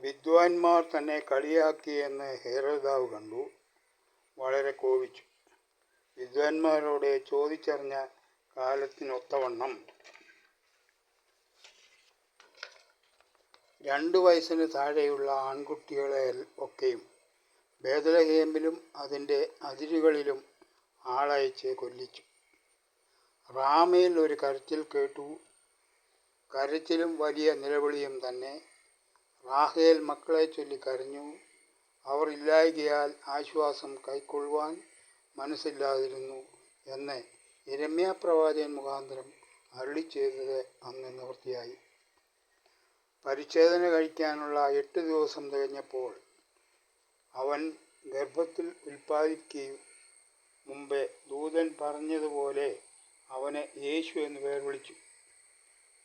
വിദ്വാൻമാർ തന്നെ കളിയാക്കിയെന്ന് ഹെരോദാവ് കണ്ടു. വളരെ കോപിച്ചു. വിദ്വാൻമാരോട് ചോദിച്ചറിഞ്ഞ കാലത്തിനൊത്തവണ്ണം 2 വയസ്സിന് താഴെയുള്ള ആൺകുട്ടികളെ ഒക്കെയും ബേത്ലഹേമിലും അതിൻ്റെ അതിരുകളിലും ആളയച്ച് കൊല്ലിച്ചു. റാമയിൽ ഒരു കരച്ചിൽ കേട്ടു, കരച്ചിലും വലിയ നിലവിളിയും തന്നെ. റാഹേൽ മക്കളെ ചൊല്ലി കരഞ്ഞു. അവർ ഇല്ലായ്കയാൽ ആശ്വാസം കൈക്കൊള്ളുവാൻ മനസ്സില്ലാതിരുന്നു എന്ന് യിരെമ്യാപ്രവാചകൻ മുഖാന്തരം അരുളിച്ചെയ്തത് അന്ന് നിവൃത്തിയായി. പരിച്ഛേദന കഴിക്കാനുള്ള 8 ദിവസം തികഞ്ഞപ്പോൾ അവൻ ഗർഭത്തിൽ ഉൽപ്പാദിക്കുകയും മുമ്പേ ദൂതൻ പറഞ്ഞതുപോലെ അവന് യേശു എന്ന് പേർ വിളിച്ചു.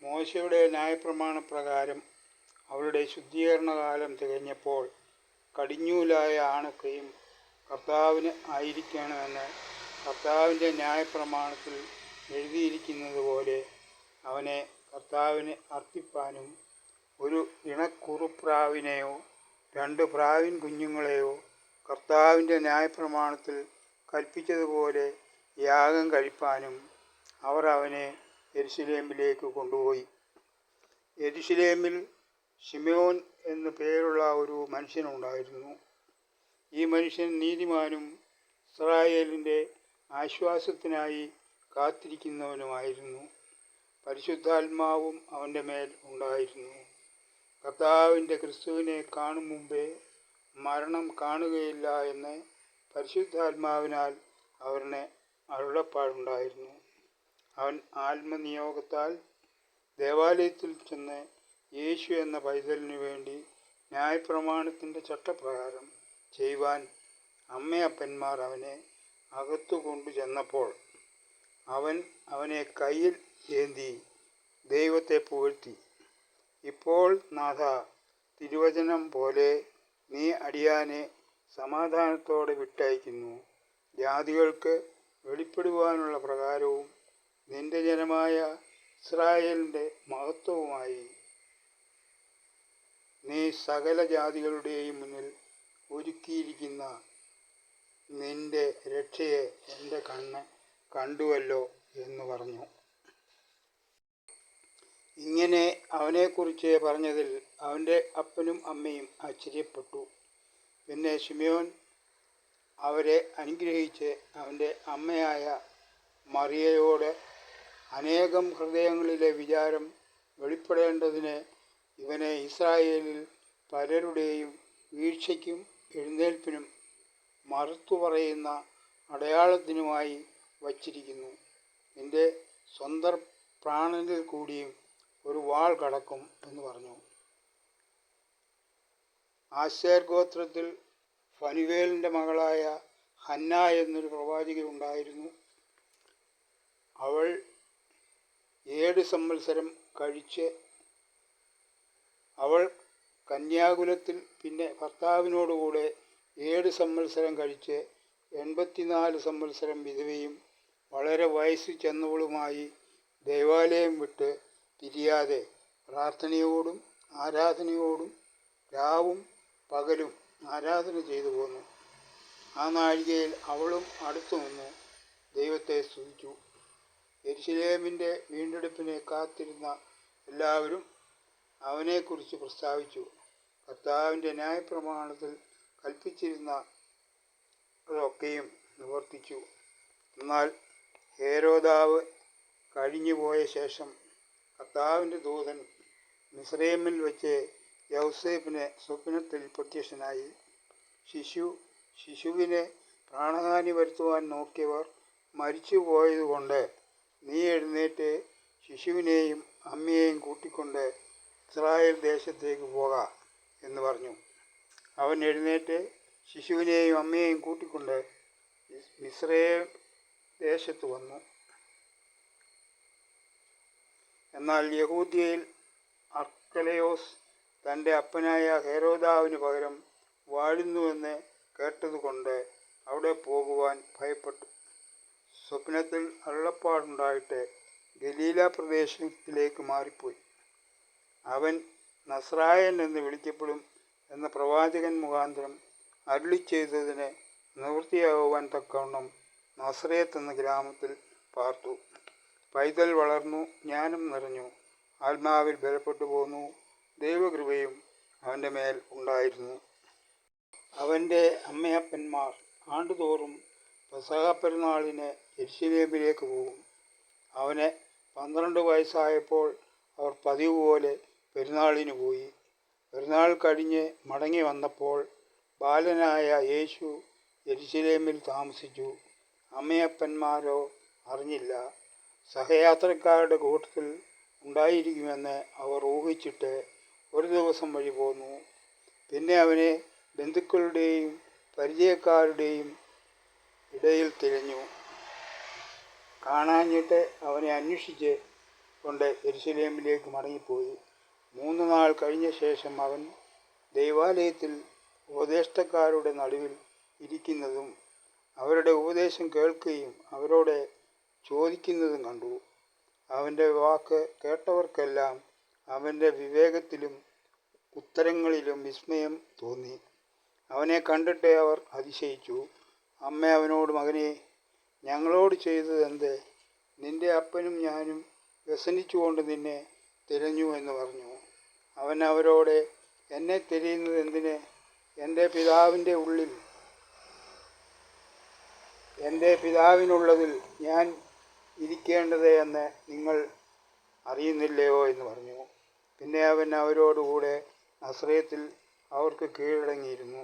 മോശയുടെ ന്യായപ്രമാണപ്രകാരം അവരുടെ ശുദ്ധീകരണകാലം തികഞ്ഞപ്പോൾ കടിഞ്ഞൂലായ ആണൊക്കെയും കർത്താവിന് ആയിരിക്കണമെന്ന് കർത്താവിൻ്റെ ന്യായപ്രമാണത്തിൽ എഴുതിയിരിക്കുന്നത് പോലെ അവനെ കർത്താവിന് അർപ്പിപ്പാനും ഒരു ഇണക്കുറുപ്രാവിനെയോ 2 പ്രാവിൻ കുഞ്ഞുങ്ങളെയോ കർത്താവിൻ്റെ ന്യായപ്രമാണത്തിൽ കൽപ്പിച്ചതുപോലെ യാഗം കഴിപ്പാനും അവർ അവനെ യെരുശലേമിലേക്ക് കൊണ്ടുപോയി. യെരുശലേമിൽ ശിമെയോൻ എന്നു പേരുള്ള ഒരു മനുഷ്യനുണ്ടായിരുന്നു. ഈ മനുഷ്യൻ നീതിമാനും ഇസ്രായേലിൻ്റെ ആശ്വാസത്തിനായി കാത്തിരിക്കുന്നവനുമായിരുന്നു. പരിശുദ്ധാത്മാവും അവൻ്റെ മേൽ ഉണ്ടായിരുന്നു. കർത്താവിൻ്റെ ക്രിസ്തുവിനെ കാണും മുമ്പേ മരണം കാണുകയില്ല എന്ന് പരിശുദ്ധാത്മാവിനാൽ അവന് അരുളപ്പാടുണ്ടായിരുന്നു. അവൻ ആത്മനിയോഗത്താൽ ദേവാലയത്തിൽ ചെന്ന് യേശു എന്ന പൈതലിനു വേണ്ടി ന്യായപ്രമാണത്തിൻ്റെ ചട്ടപ്രകാരം ചെയ്യുവാൻ അമ്മയപ്പന്മാർ അവനെ അകത്തു കൊണ്ടു ചെന്നപ്പോൾ അവൻ അവനെ കയ്യിൽ ഏന്തി ദൈവത്തെ പുകഴ്ത്തി. ഇപ്പോൾ നാഥാ, തിരുവചനം പോലെ നീ അടിയാനെ സമാധാനത്തോടെ വിട്ടയക്കുന്നു. ജാതികൾക്ക് വെളിപ്പെടുവാനുള്ള പ്രകാരവും നിന്റെ ജനമായ ഇസ്രായേലിൻ്റെ മഹത്വവുമായി നീ സകല ജാതികളുടെയും മുന്നിൽ ഒരുക്കിയിരിക്കുന്ന നിന്റെ രക്ഷയെ എൻ്റെ കണ്ണ് കണ്ടുവല്ലോ എന്ന് പറഞ്ഞു. ഇങ്ങനെ അവനെക്കുറിച്ച് പറഞ്ഞതിൽ അവൻ്റെ അപ്പനും അമ്മയും ആശ്ചര്യപ്പെട്ടു. പിന്നെ ശിമെയോൻ അവരെ അനുഗ്രഹിച്ച് അവൻ്റെ അമ്മയായ മറിയയോട്, അനേകം ഹൃദയങ്ങളിലെ വിചാരം വെളിപ്പെടേണ്ടതിന് ഇവനെ ഇസ്രായേലിൽ പലരുടെയും വീഴ്ചയ്ക്കും എഴുന്നേൽപ്പിനും മറുത്തു പറയുന്ന അടയാളത്തിനുമായി വച്ചിരിക്കുന്നു. നിന്റെ സ്വന്തം പ്രാണനിൽ കൂടിയും ഒരു വാൾ കടക്കും എന്ന് പറഞ്ഞു. ആശേർ ഗോത്രത്തിൽ ഫനുവേലിൻ്റെ മകളായ ഹന്ന എന്നൊരു പ്രവാചക ഉണ്ടായിരുന്നു. അവൾ 7 സംവത്സരം കഴിച്ച് അവൾ കന്യാകുലത്തിൽ പിന്നെ ഭർത്താവിനോടുകൂടെ 7 സംവത്സരം കഴിച്ച് 84 സംവത്സരം വിധവയും വളരെ വയസ്സ് ചെന്നവളുമായി ദേവാലയം വിട്ട് പിരിയാതെ പ്രാർത്ഥനയോടും ആരാധനയോടും രാവും പകലും ആരാധന ചെയ്തു പോന്നു. ആ നാഴികയിൽ അവളും അടുത്തു നിന്ന് ദൈവത്തെ സ്തുതിച്ചു. യെരുശലേമിൻ്റെ വീണ്ടെടുപ്പിനെ കാത്തിരുന്ന എല്ലാവരും അവനെക്കുറിച്ച് പ്രസ്താവിച്ചു. കർത്താവിൻ്റെ ന്യായപ്രമാണത്തിൽ കൽപ്പിച്ചിരുന്ന അതൊക്കെയും നിവർത്തിച്ചു. എന്നാൽ ഹെരോദാവ് കഴിഞ്ഞുപോയ ശേഷം കർത്താവിൻ്റെ ദൂതൻ മിസ്രയീമിൽ വെച്ച് യൗസേപ്പിന് സ്വപ്നത്തിൽ പ്രത്യക്ഷനായി. ശിശുവിന് പ്രാണഹാനി വരുത്തുവാൻ നോക്കിയവർ മരിച്ചു പോയതുകൊണ്ട് നീ എഴുന്നേറ്റ് ശിശുവിനെയും അമ്മയെയും കൂട്ടിക്കൊണ്ട് ഇസ്രായേൽ ദേശത്തേക്ക് പോക എന്ന് പറഞ്ഞു. അവൻ എഴുന്നേറ്റ് ശിശുവിനെയും അമ്മയെയും കൂട്ടിക്കൊണ്ട് മിസ്രയീം ദേശത്ത് വന്നു. എന്നാൽ യഹൂദ്യയിൽ അർക്കലയോസ് തൻ്റെ അപ്പനായ ഹെരോദാവിന് പകരം വാഴുന്നുവെന്ന് കേട്ടതുകൊണ്ട് അവിടെ പോകുവാൻ ഭയപ്പെട്ടു. സ്വപ്നത്തിൽ അരുളപ്പാടുണ്ടായിട്ട് ഗലീല പ്രദേശത്തിലേക്ക് മാറിപ്പോയി. അവൻ നസ്രായൻ എന്ന് വിളിക്കപ്പെടും എന്ന പ്രവാചകൻ മുഖാന്തരം അരുളി ചെയ്തതിന് നിവൃത്തിയാകുവാൻ തക്കവണ്ണം നസറേത്ത് എന്ന ഗ്രാമത്തിൽ പാർത്തു. പൈതൽ വളർന്നു, ജ്ഞാനം നിറഞ്ഞു, ആത്മാവിൽ ബലപ്പെട്ടു പോന്നു. ദൈവകൃപയും അവൻ്റെ മേൽ ഉണ്ടായിരുന്നു. അവൻ്റെ അമ്മയപ്പന്മാർ ആണ്ടുതോറും പെസഹ പെരുന്നാളിന് യെരുശലേമിലേക്ക് പോകും. അവന് 12 വയസ്സായപ്പോൾ അവർ പതിവ് പോലെ പെരുന്നാളിന് പോയി. പെരുന്നാൾ കഴിഞ്ഞ് മടങ്ങി വന്നപ്പോൾ ബാലനായ യേശു യെരുശലേമിൽ താമസിച്ചു. അമ്മയപ്പന്മാരോ അറിഞ്ഞില്ല. സഹയാത്രക്കാരുടെ കൂട്ടത്തിൽ ഉണ്ടായിരിക്കുമെന്ന് അവർ ഊഹിച്ചിട്ട് ഒരു ദിവസം വഴി പോന്നു. പിന്നെ അവനെ ബന്ധുക്കളുടെയും പരിചയക്കാരുടെയും ഇടയിൽ തിരഞ്ഞു. കാണാഞ്ഞിട്ട് അവനെ അന്വേഷിച്ച് കൊണ്ട് യെരുശലേമിലേക്ക് മടങ്ങിപ്പോയി. 3 നാൾ കഴിഞ്ഞ ശേഷം അവൻ ദൈവാലയത്തിൽ ഉപദേഷ്ടാക്കളുടെ നടുവിൽ ഇരിക്കുന്നതും അവരുടെ ഉപദേശം കേൾക്കുകയും അവരോട് ചോദിക്കുന്നതും കണ്ടു. അവൻ്റെ വാക്ക് കേട്ടവർക്കെല്ലാം അവൻ്റെ വിവേകത്തിലും ഉത്തരങ്ങളിലും വിസ്മയം തോന്നി. അവനെ കണ്ടിട്ട് അവർ അതിശയിച്ചു. അമ്മ അവനോട്, മകനെ, ഞങ്ങളോട് ചെയ്തതെന്ത്? നിന്റെ അപ്പനും ഞാനും വ്യസനിച്ചുകൊണ്ട് നിന്നെ തിരഞ്ഞു എന്ന് പറഞ്ഞു. അവൻ അവരോട്, എന്നെ തിരയുന്നത് എന്തിന്? എൻ്റെ പിതാവിനുള്ളതിൽ ഞാൻ ഇരിക്കേണ്ടത് എന്ന് നിങ്ങൾ അറിയുന്നില്ലയോ എന്ന് പറഞ്ഞു. പിന്നെ അവൻ അവരോടുകൂടെ നസറേത്തിൽ അവർക്ക് കീഴടങ്ങിയിരുന്നു.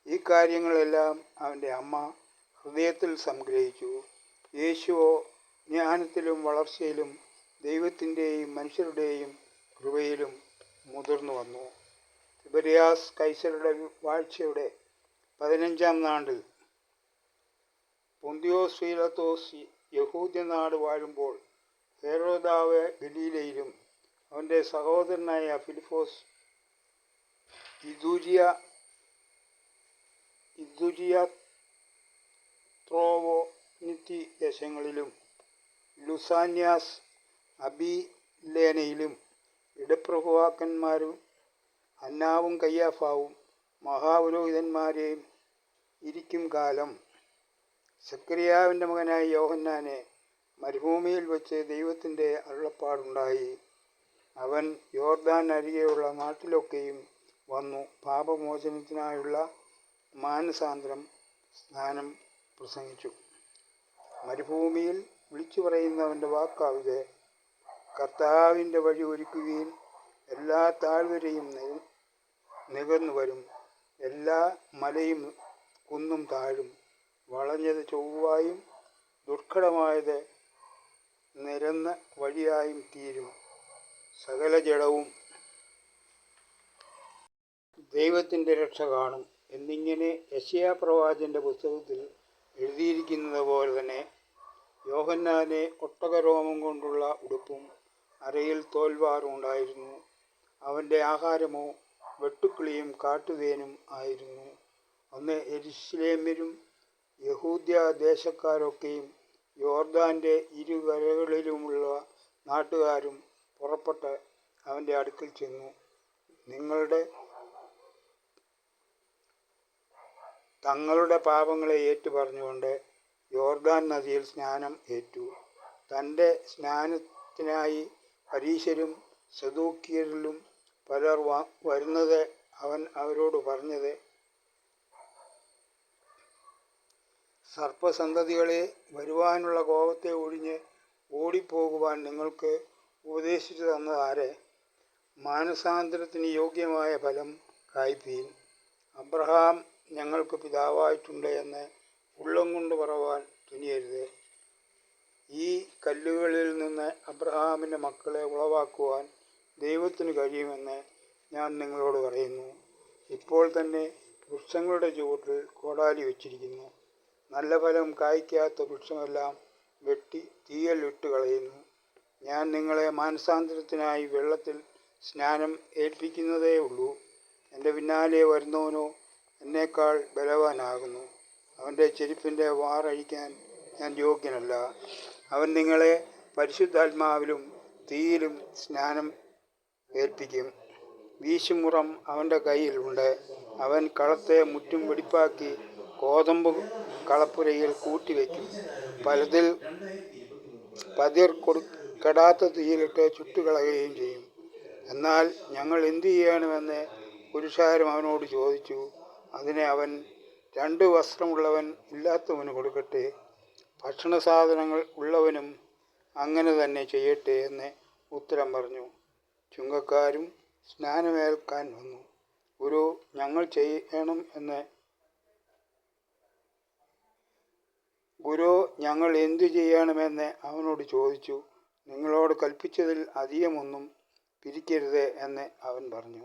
ഈ കാര്യങ്ങളെല്ലാം അവൻ്റെ അമ്മ ഹൃദയത്തിൽ സംഗ്രഹിച്ചു. യേശുവോ ജ്ഞാനത്തിലും വളർച്ചയിലും ദൈവത്തിൻ്റെയും മനുഷ്യരുടെയും കൃപയിലും മുതിർന്നു വന്നു. തിബരിയാസ് കൈസരുടെ വാഴ്ചയുടെ 15-ാം നാളിൽ പൊന്തിയോസ് പീലാത്തോസ് യഹൂദ്യനാട് വാഴുമ്പോൾ ഹെരോദാവ് ഗലീലയിലും അവൻ്റെ സഹോദരനായ ഫിലിപ്പോസ് ഇതുര്യാത്രോവോനിത്തി ദേശങ്ങളിലും ലുസാന്യാസ് അബിലേനയിലും ഇടപ്രഭുവാക്കന്മാരും അന്നാവും കയ്യാഫാവും മഹാപുരോഹിതന്മാരെയും ഇരിക്കും കാലം സക്കരിയാവിൻ്റെ മകനായ യോഹന്നാനെ മരുഭൂമിയിൽ വച്ച് ദൈവത്തിൻ്റെ അരുളപ്പാടുണ്ടായി. അവൻ യോർദാൻ അരികെയുള്ള നാട്ടിലൊക്കെയും വന്നു പാപമോചനത്തിനായുള്ള മാനസാന്തരം സ്നാനം പ്രസംഗിച്ചു. മരുഭൂമിയിൽ വിളിച്ചു പറയുന്നവൻ്റെ വാക്കാവിത്: കർത്താവിൻ്റെ വഴി ഒരുക്കുവിൻ, എല്ലാ താഴ്വരയും നികന്നു വരും, എല്ലാ മലയും കുന്നും താഴും, വളഞ്ഞത് ചൊവ്വായും ദുർഘടമായത് നിരന്ന വഴിയായും തീരും, സകല ജഡവും ദൈവത്തിൻ്റെ രക്ഷ കാണും എന്നിങ്ങനെ യെശയ്യാപ്രവാചകൻ്റെ പുസ്തകത്തിൽ എഴുതിയിരിക്കുന്നത് പോലെ തന്നെ യോഹന്നാന് ഒട്ടകരോമം കൊണ്ടുള്ള ഉടുപ്പും അരയിൽ തോൽവാറും ഉണ്ടായിരുന്നു. അവൻ്റെ ആഹാരമോ വെട്ടുക്കിളിയും കാട്ടുതേനും ആയിരുന്നു. അന്ന് യെരുശലേമ്യരും യഹൂദ്യ ദേശക്കാരൊക്കെയും യോർദാൻ്റെ ഇരുകരകളിലുമുള്ള നാട്ടുകാരും പുറപ്പെട്ട് അവൻ്റെ അടുക്കൽ ചെന്നു. തങ്ങളുടെ പാപങ്ങളെ ഏറ്റുപറഞ്ഞുകൊണ്ട് യോർദാൻ നദിയിൽ സ്നാനം ഏറ്റു. തൻ്റെ സ്നാനത്തിനായി പരീശരും സദൂക്യരിലും പലർ വരുന്നത് അവൻ അവരോട് പറഞ്ഞത്: സർപ്പസന്തതികളെ, വരുവാനുള്ള കോപത്തെ ഒഴിഞ്ഞ് ഓടിപ്പോകുവാൻ നിങ്ങൾക്ക് ഉപദേശിച്ചു തന്നത് ആര്? മാനസാന്തരത്തിന് യോഗ്യമായ ഫലം കായ്പീൻ. അബ്രഹാം ഞങ്ങൾക്ക് പിതാവായിട്ടുണ്ട് എന്ന് ഉള്ളം കൊണ്ട് പറവാൻ തുനിയരുത്. ഈ കല്ലുകളിൽ നിന്ന് അബ്രഹാമിൻ്റെ മക്കളെ ഉളവാക്കുവാൻ ദൈവത്തിന് കഴിയുമെന്ന് ഞാൻ നിങ്ങളോട് പറയുന്നു. ഇപ്പോൾ തന്നെ വൃക്ഷങ്ങളുടെ ചുവട്ടിൽ കോടാലി വച്ചിരിക്കുന്നു. നല്ല ഫലം കായ്ക്കാത്ത വൃക്ഷമെല്ലാം വെട്ടി തീയിൽ ഇട്ട് കളയുന്നു. ഞാൻ നിങ്ങളെ മാനസാന്തരത്തിനായി വെള്ളത്തിൽ സ്നാനം ഏൽപ്പിക്കുന്നതേ ഉള്ളൂ. എൻ്റെ പിന്നാലെ വരുന്നവനോ എന്നേക്കാൾ ബലവാനാകുന്നു. അവൻ്റെ ചെരുപ്പിൻ്റെ വാറഴിക്കാൻ ഞാൻ യോഗ്യനല്ല. അവൻ നിങ്ങളെ പരിശുദ്ധാത്മാവിലും തീയിലും സ്നാനം ഏൽപ്പിക്കും. വീശുമുറം അവൻ്റെ കയ്യിൽ ഉണ്ട്. അവൻ കളത്തെ മുറ്റും വെടിപ്പാക്കി ഗോതമ്പ് കളപ്പുരയിൽ കൂട്ടിവെക്കും. പതിർ കെടാത്ത തീയിലിട്ട് ചുട്ടുകളയുകയും ചെയ്യും. എന്നാൽ ഞങ്ങൾ എന്തു ചെയ്യണമെന്ന് പുരുഷാരം അവനോട് ചോദിച്ചു. അതിനെ അവൻ, 2 വസ്ത്രമുള്ളവൻ ഇല്ലാത്തവന് കൊടുക്കട്ടെ, ഭക്ഷണസാധനങ്ങൾ ഉള്ളവനും അങ്ങനെ തന്നെ ചെയ്യട്ടെ എന്ന് ഉത്തരം പറഞ്ഞു. ചുങ്കക്കാരും സ്നാനമേൽക്കാൻ വന്നു. ഗുരു, ഞങ്ങൾ എന്തു ചെയ്യണമെന്ന് അവനോട് ചോദിച്ചു. നിങ്ങളോട് കൽപ്പിച്ചതിൽ അധികമൊന്നും പിരിക്കരുത് എന്ന് അവൻ പറഞ്ഞു.